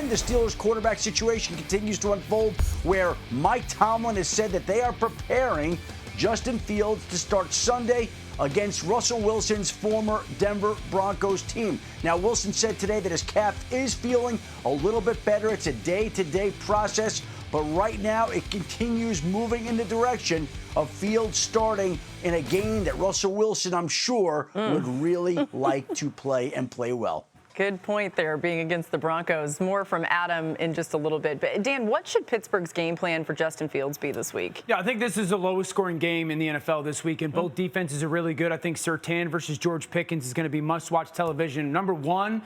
And the Steelers quarterback situation continues to unfold, where Mike Tomlin has said that they are preparing Justin Fields to start Sunday against Russell Wilson's former Denver Broncos team. Now, Wilson said today that his calf is feeling a little bit better. It's a day-to-day process, but right now it continues moving in the direction of Fields starting in a game that Russell Wilson, I'm sure, would really like to play and play well. Good point there, being against the Broncos. More from Adam in just a little bit. But Dan, what should Pittsburgh's game plan for Justin Fields be this week? Yeah, I think this is the lowest scoring game in the NFL this week, and both defenses are really good. I think Surtain versus George Pickens is going to be must-watch television. Number one,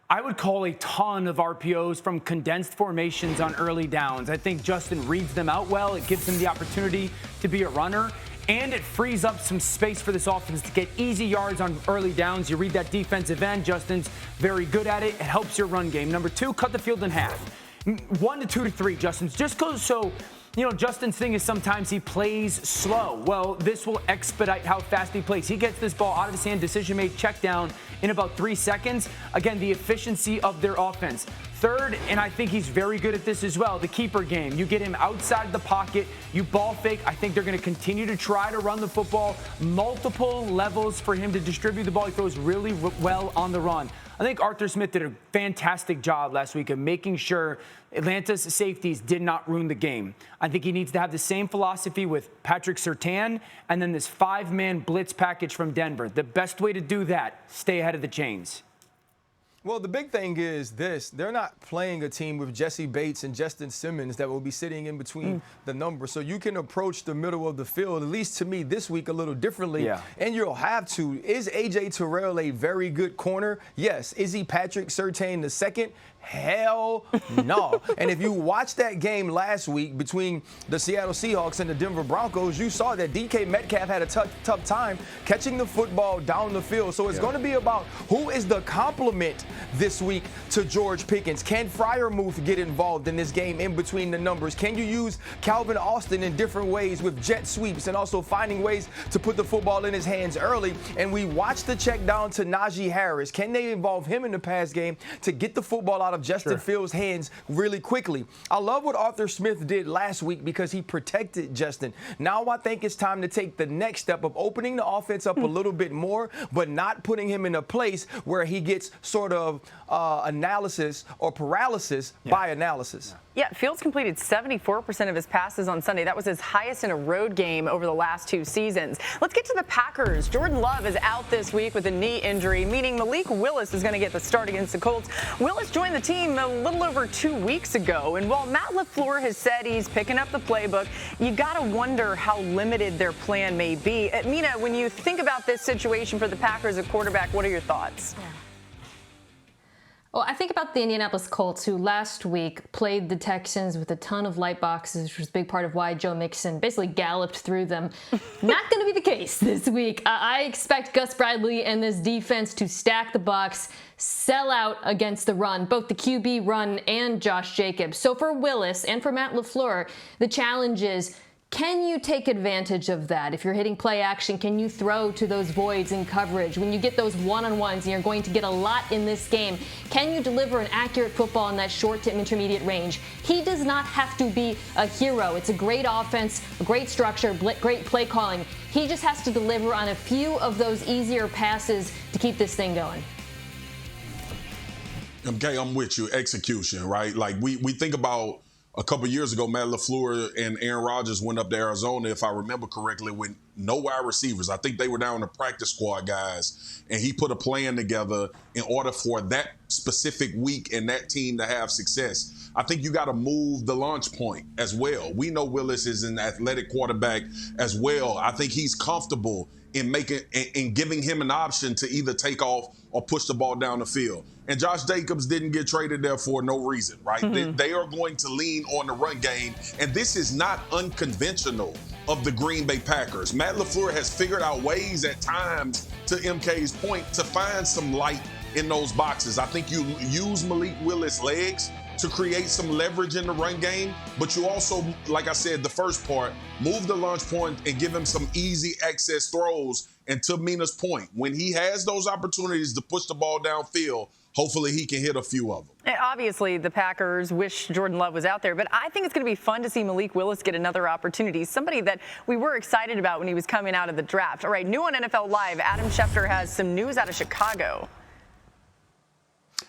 I would call a ton of RPOs from condensed formations on early downs. I think Justin reads them out well. It gives him the opportunity to be a runner. And it frees up some space for this offense to get easy yards on early downs. You read that defensive end. Justin's very good at it. It helps your run game. Number two, cut the field in half. 1 to 2 to 3, Justin's. Just goes so, Justin's thing is sometimes he plays slow. Well, this will expedite how fast he plays. He gets this ball out of his hand, decision-made check down in about 3 seconds. Again, the efficiency of their offense. Third, and I think he's very good at this as well, the keeper game. You get him outside the pocket, you ball fake. I think they're going to continue to try to run the football, multiple levels for him to distribute the ball. He throws really well on the run. I think Arthur Smith did a fantastic job last week of making sure Atlanta's safeties did not ruin the game. I think he needs to have the same philosophy with Patrick Surtain and then this 5-man blitz package from Denver. The best way to do that, stay ahead of the chains. Well, the big thing is this. They're not playing a team with Jesse Bates and Justin Simmons that will be sitting in between the numbers. So you can approach the middle of the field, at least to me this week, a little differently. Yeah. And you'll have to. Is A.J. Terrell a very good corner? Yes. Is he Patrick Surtain II? Hell no. And if you watched that game last week between the Seattle Seahawks and the Denver Broncos, you saw that DK Metcalf had a tough time catching the football down the field. So it's going to be about who is the complement this week to George Pickens. Can Freiermuth get involved in this game in between the numbers? Can you use Calvin Austin in different ways with jet sweeps and also finding ways to put the football in his hands early? And we watched the check down to Najee Harris. Can they involve him in the pass game to get the football out of Justin Fields' hands really quickly? I love what Arthur Smith did last week because he protected Justin. Now I think it's time to take the next step of opening the offense up a little bit more, but not putting him in a place where he gets sort of analysis or paralysis by analysis. Yeah, Fields completed 74% of his passes on Sunday. That was his highest in a road game over the last 2 seasons. Let's get to the Packers. Jordan Love is out this week with a knee injury, meaning Malik Willis is going to get the start against the Colts. Willis joined the team a little over 2 weeks ago, and while Matt LaFleur has said he's picking up the playbook, you got to wonder how limited their plan may be. Mina, when you think about this situation for the Packers at quarterback, what are your thoughts? Yeah. Well, I think about the Indianapolis Colts, who last week played the Texans with a ton of light boxes, which was a big part of why Joe Mixon basically galloped through them. Not going to be the case this week. I expect Gus Bradley and this defense to stack the box, sell out against the run, both the QB run and Josh Jacobs. So for Willis and for Matt LaFleur, the challenge is, can you take advantage of that? If you're hitting play action, can you throw to those voids in coverage? When you get those one-on-ones, and you're going to get a lot in this game, can you deliver an accurate football in that short to intermediate range? He does not have to be a hero. It's a great offense, a great structure, great play calling. He just has to deliver on a few of those easier passes to keep this thing going. Okay, I'm with you. Execution, right? Like we think about a couple years ago, Matt LaFleur and Aaron Rodgers went up to Arizona, if I remember correctly, with no wide receivers. I think they were down to practice squad guys, and he put a plan together in order for that specific week and that team to have success. I think you got to move the launch point as well. We know Willis is an athletic quarterback as well. I think he's comfortable in giving him an option to either take off or push the ball down the field. And Josh Jacobs didn't get traded there for no reason, right? They are going to lean on the run game, and this is not unconventional of the Green Bay Packers. Matt LaFleur has figured out ways at times, to MK's point, to find some light in those boxes. I think you use Malik Willis' legs to create some leverage in the run game, but you also, like I said, the first part, move the launch point and give him some easy access throws. And to Mina's point, when he has those opportunities to push the ball downfield, hopefully he can hit a few of them. Obviously, the Packers wish Jordan Love was out there, but I think it's going to be fun to see Malik Willis get another opportunity, somebody that we were excited about when he was coming out of the draft. All right, new on NFL Live, Adam Schefter has some news out of Chicago.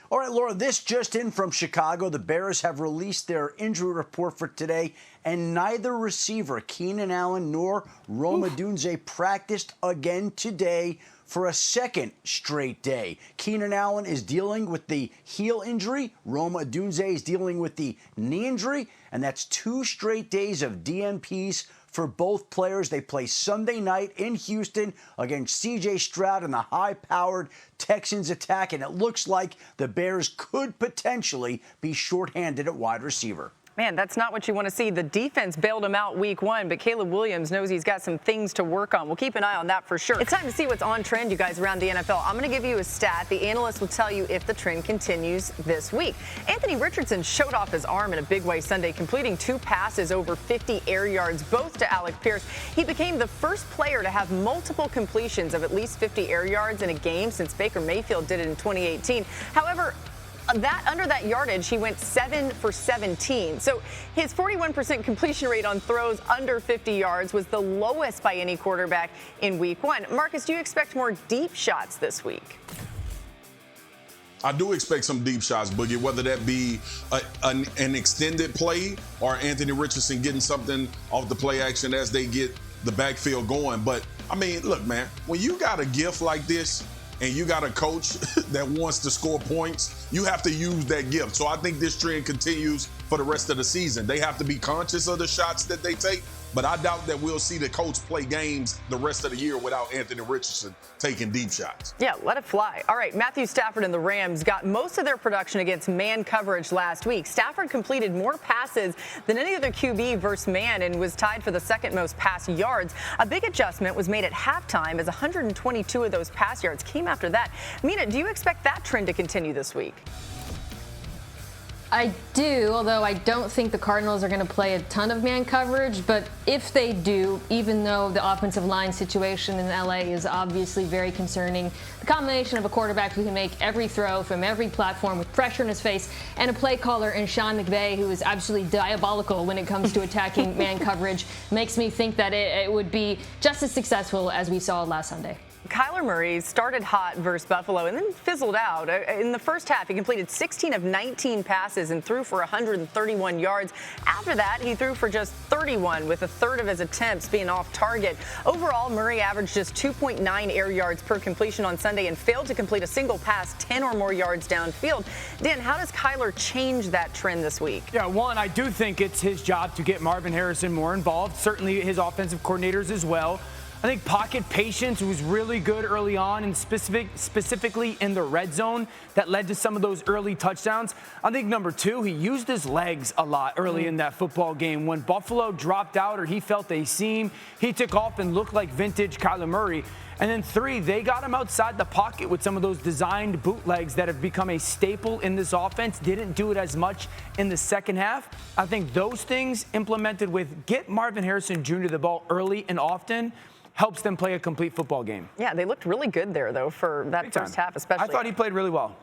All right, Laura, this just in from Chicago. The Bears have released their injury report for today, and neither receiver, Keenan Allen nor Rome Odunze, practiced again today for a second straight day. Keenan Allen is dealing with the heel injury. Rome Odunze is dealing with the knee injury, and that's 2 straight days of DNPs for both players. They play Sunday night in Houston against C.J. Stroud and the high-powered Texans attack, and it looks like the Bears could potentially be shorthanded at wide receiver. Man, that's not what you want to see. The defense bailed him out week 1, but Caleb Williams knows he's got some things to work on. We'll keep an eye on that for sure. It's time to see what's on trend, you guys, around the NFL. I'm going to give you a stat. The analyst will tell you if the trend continues this week. Anthony Richardson showed off his arm in a big way Sunday, completing 2 passes over 50 air yards, both to Alec Pierce. He became the first player to have multiple completions of at least 50 air yards in a game since Baker Mayfield did it in 2018. However, under that yardage, he went 7 for 17. So his 41% completion rate on throws under 50 yards was the lowest by any quarterback in week 1. Marcus, do you expect more deep shots this week? I do expect some deep shots, Boogie, whether that be an extended play or Anthony Richardson getting something off the play action as they get the backfield going. But, I mean, look, man, when you got a gift like this, and you got a coach that wants to score points, you have to use that gift. So I think this trend continues for the rest of the season. They have to be conscious of the shots that they take, but I doubt that we'll see the Colts play games the rest of the year without Anthony Richardson taking deep shots. Yeah, let it fly. All right, Matthew Stafford and the Rams got most of their production against man coverage last week. Stafford completed more passes than any other QB versus man and was tied for the second most pass yards. A big adjustment was made at halftime as 122 of those pass yards came after that. Mina, do you expect that trend to continue this week? I do, although I don't think the Cardinals are going to play a ton of man coverage. But if they do, even though the offensive line situation in LA is obviously very concerning, the combination of a quarterback who can make every throw from every platform with pressure in his face and a play caller in Sean McVay who is absolutely diabolical when it comes to attacking man coverage makes me think that it would be just as successful as we saw last Sunday. Kyler Murray started hot versus Buffalo and then fizzled out. In the first half, he completed 16 of 19 passes and threw for 131 yards. After that, he threw for just 31, with a third of his attempts being off target. Overall, Murray averaged just 2.9 air yards per completion on Sunday and failed to complete a single pass 10 or more yards downfield. Dan, how does Kyler change that trend this week? Yeah, one, I do think it's his job to get Marvin Harrison more involved, certainly his offensive coordinators as well. I think pocket patience was really good early on, and specifically in the red zone that led to some of those early touchdowns. I think number 2, he used his legs a lot early in that football game. When Buffalo dropped out or he felt a seam, he took off and looked like vintage Kyler Murray. And then 3, they got him outside the pocket with some of those designed bootlegs that have become a staple in this offense. Didn't do it as much in the second half. I think those things implemented with get Marvin Harrison Jr. the ball early and often helps them play a complete football game. Yeah, they looked really good there, though, for that first half especially. I thought he played really well.